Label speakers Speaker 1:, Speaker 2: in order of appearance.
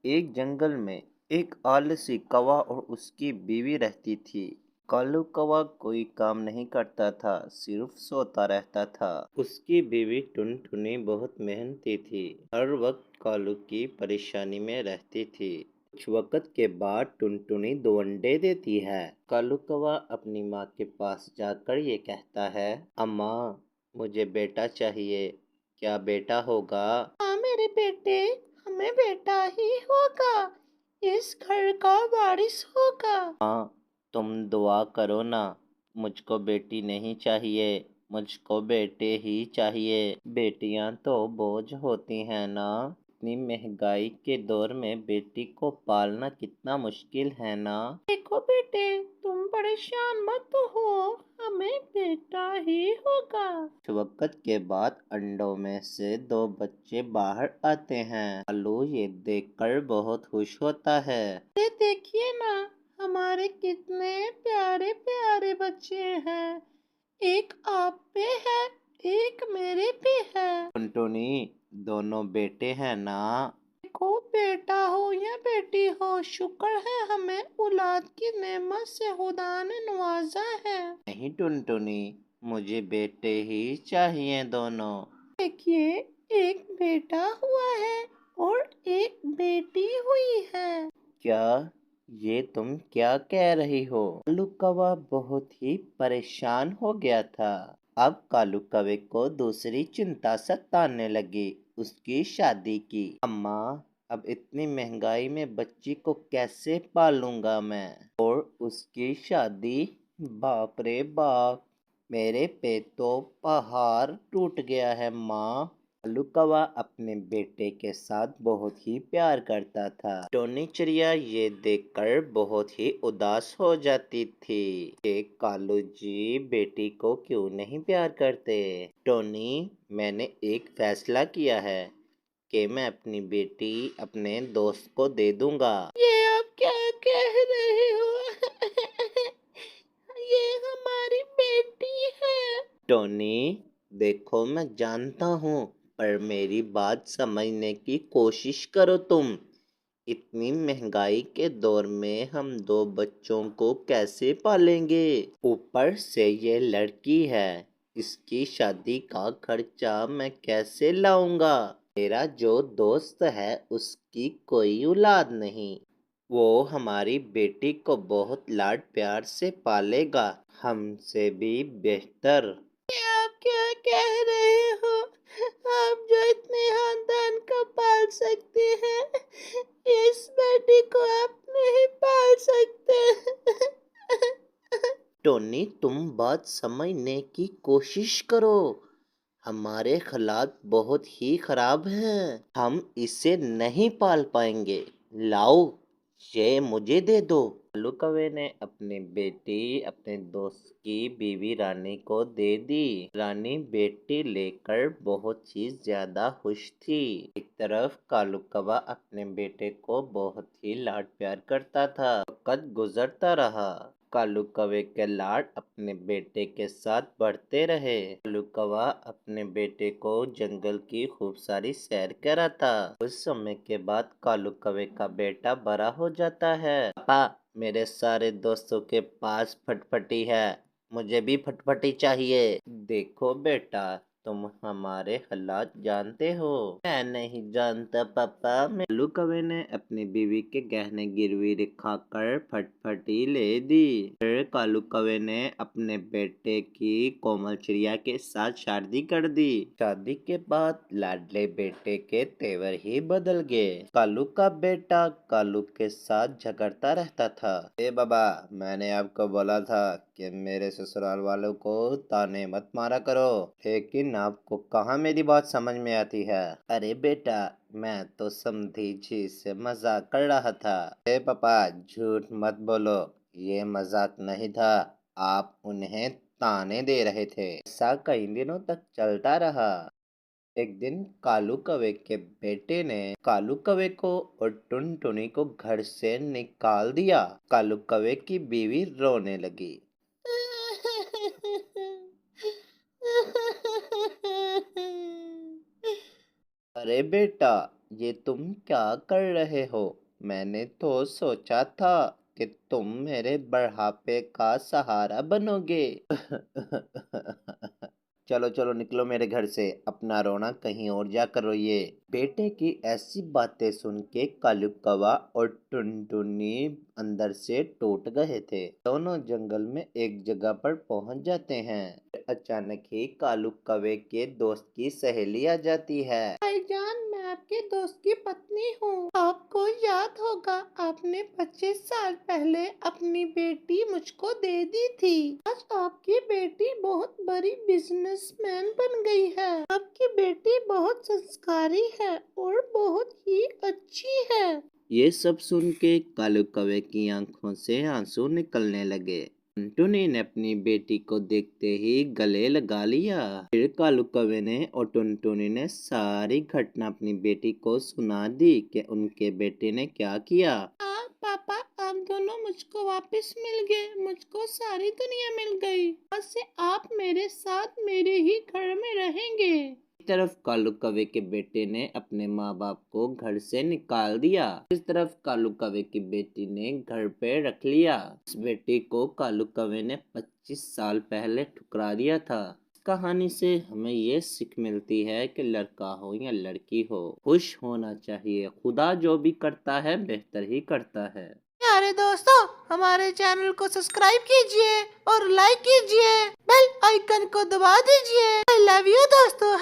Speaker 1: एक जंगल में एक आलसी कौवा और उसकी बीवी रहती थी। कालू कौवा कोई काम नहीं करता था, सिर्फ सोता रहता था। उसकी बीवी टुनटुनी बहुत मेहनती थी, हर वक्त कालू की परेशानी में रहती थी। कुछ वक्त के बाद टुनटुनी 2 अंडे देती है। कालू कौवा अपनी माँ के पास जाकर ये कहता है, अम्मा, मुझे बेटा चाहिए, क्या बेटा होगा?
Speaker 2: हाँ मेरे बेटे, हमें बेटा ही होगा। इस घर का वारिस होगा।
Speaker 1: हाँ, तुम दुआ करो ना, मुझको बेटी नहीं चाहिए, मुझको बेटे ही चाहिए। बेटियां तो बोझ होती हैं ना। इतनी महंगाई के दौर में बेटी को पालना कितना मुश्किल है ना।
Speaker 2: देखो बेटे, तुम परेशान मत हो, हमें बेटा ही होगा।
Speaker 1: कुछ वक्त के बाद अंडों में से 2 बच्चे बाहर आते हैं। आलू ये देखकर बहुत खुश होता है।
Speaker 2: ये देखिए ना, हमारे कितने प्यारे प्यारे बच्चे हैं। एक आप पे है, एक मेरे पे है।
Speaker 1: टुनटुनी, दोनों बेटे हैं ना?
Speaker 2: देखो, बेटा हो या बेटी हो, शुक्र है हमें औलाद की नेमत से खुदा ने नवाजा है।
Speaker 1: नहीं टुनटुनी, मुझे बेटे ही चाहिए दोनों।
Speaker 2: देखिए, एक बेटा हुआ है और एक बेटी हुई है।
Speaker 1: क्या? ये तुम क्या कह रही हो? कालू कौवा बहुत ही परेशान हो गया था। अब कालू कौवे को दूसरी चिंता सताने लगी, उसकी शादी की। अम्मा, अब इतनी महंगाई में बच्ची को कैसे पालूंगा मैं? और उसकी शादी? बाप रे बाप, मेरे पे तो पहाड़ टूट गया है माँ। कालू कौवा अपने बेटे के साथ बहुत ही प्यार करता था। टोनी चिड़िया ये देखकर बहुत ही उदास हो जाती थी कि कालू जी बेटी को क्यों नहीं प्यार करते। टोनी, मैंने एक फैसला किया है कि मैं अपनी बेटी अपने दोस्त को दे दूंगा।
Speaker 2: ये आप क्या कह रहे हो? ये हमारी बेटी है।
Speaker 1: टोनी, देखो मैं जानता हूँ, पर मेरी बात समझने की कोशिश करो तुम। इतनी महंगाई के दौर में हम 2 बच्चों को कैसे पालेंगे? ऊपर से ये लड़की है, इसकी शादी का खर्चा मैं कैसे लाऊंगा? मेरा जो दोस्त है उसकी कोई औलाद नहीं, वो हमारी बेटी को बहुत लाड प्यार से पालेगा, हमसे भी बेहतर।
Speaker 2: ये आप क्या कह रहे हो? आप जो इतने खानदान को पाल सकते हैं, इस बेटी को आप नहीं पाल सकते।
Speaker 1: टोनी, तुम बात समझने की कोशिश करो। हमारे हालात बहुत ही खराब हैं, हम इसे नहीं पाल पाएंगे। लाओ, ये मुझे दे दो। कालू कौवे ने अपनी बेटी अपने दोस्त की बीवी रानी को दे दी। रानी बेटी लेकर बहुत ही ज्यादा खुश थी। एक तरफ कालू कौवा अपने बेटे को बहुत ही लाड प्यार करता था। वक्त गुजरता रहा, कालू कौवे के लाड अपने बेटे के साथ बढ़ते रहे। कालू कौवा अपने बेटे को जंगल की खूब सारी सैर कराता। कुछ समय के बाद कालू कौवे का बेटा बड़ा हो जाता है। पापा, मेरे सारे दोस्तों के पास फटफटी है, मुझे भी फटफटी चाहिए। देखो बेटा, तुम हमारे हालात जानते हो। मैं नहीं जानता पापा। कालू कौवे ने अपनी बीवी के गहने गिरवी दिखाकर फटफटी ले दी। फिर कालू कौवे ने अपने बेटे की कोमल चिड़िया के साथ शादी कर दी। शादी के बाद लाडले बेटे के तेवर ही बदल गए। कालू का बेटा कालू के साथ झगड़ता रहता था। ए बाबा, मैंने आपको बोला था कि मेरे ससुराल वालों को ताने मत मारा करो, लेकिन आपको कहाँ मेरी बात समझ में आती है। अरे बेटा, मैं तो समधी जी से मजाक कर रहा था। ए पापा, झूठ मत बोलो, ये मजाक नहीं था, आप उन्हें ताने दे रहे थे। ऐसा कई दिनों तक चलता रहा। एक दिन कालू कौवे के बेटे ने कालू कौवे को और टुनटुनी को घर से निकाल दिया। कालू कौवे की बीवी रोने लगी। अरे बेटा, ये तुम क्या कर रहे हो? मैंने तो सोचा था कि तुम मेरे बुढ़ापे का सहारा बनोगे। चलो चलो निकलो मेरे घर से, अपना रोना कहीं और जाकर रोइए। बेटे की ऐसी बातें सुन के कालू कौवा और टुनटुनी अंदर से टूट गए थे। दोनों जंगल में एक जगह पर पहुंच जाते हैं। अचानक ही कालू कौवे के दोस्त की सहेली आ जाती है।
Speaker 2: भाईजान, मैं आपके दोस्त की पत्नी हूँ। आपको याद होगा, आपने 25 साल पहले अपनी बेटी मुझको दे दी थी। आज आपकी बेटी बहुत बड़ी बिजनेसमैन बन गई है। आपकी बेटी बहुत संस्कारी है और बहुत ही अच्छी है।
Speaker 1: ये सब सुन के कालू कौवे की आंखों से आंसू निकलने लगे। टुनटुनी ने अपनी बेटी को देखते ही गले लगा लिया। फिर कालू कौवे ने और टुनटुनी ने सारी घटना अपनी बेटी को सुना दी कि उनके बेटे ने क्या किया।
Speaker 2: पापा, आप दोनों मुझको वापस मिल गए। मुझको सारी दुनिया मिल गई। आज से आप मेरे साथ मेरे ही घर में रहेंगे।
Speaker 1: इस तरफ कालू कौवे के बेटे ने अपने माँ बाप को घर से निकाल दिया। इस तरफ कालू कौवे की बेटी ने घर पे रख लिया। इस बेटी को कालू कौवे ने 25 साल पहले ठुकरा दिया था। इस कहानी से हमें ये सीख मिलती है कि लड़का हो या लड़की हो, खुश होना चाहिए। खुदा जो भी करता है बेहतर ही करता है।
Speaker 2: प्यारे दोस्तों, हमारे चैनल को सब्सक्राइब कीजिए और लाइक कीजिए। बेल आइकन को दबा दीजिए। आई लव यू दोस्तों।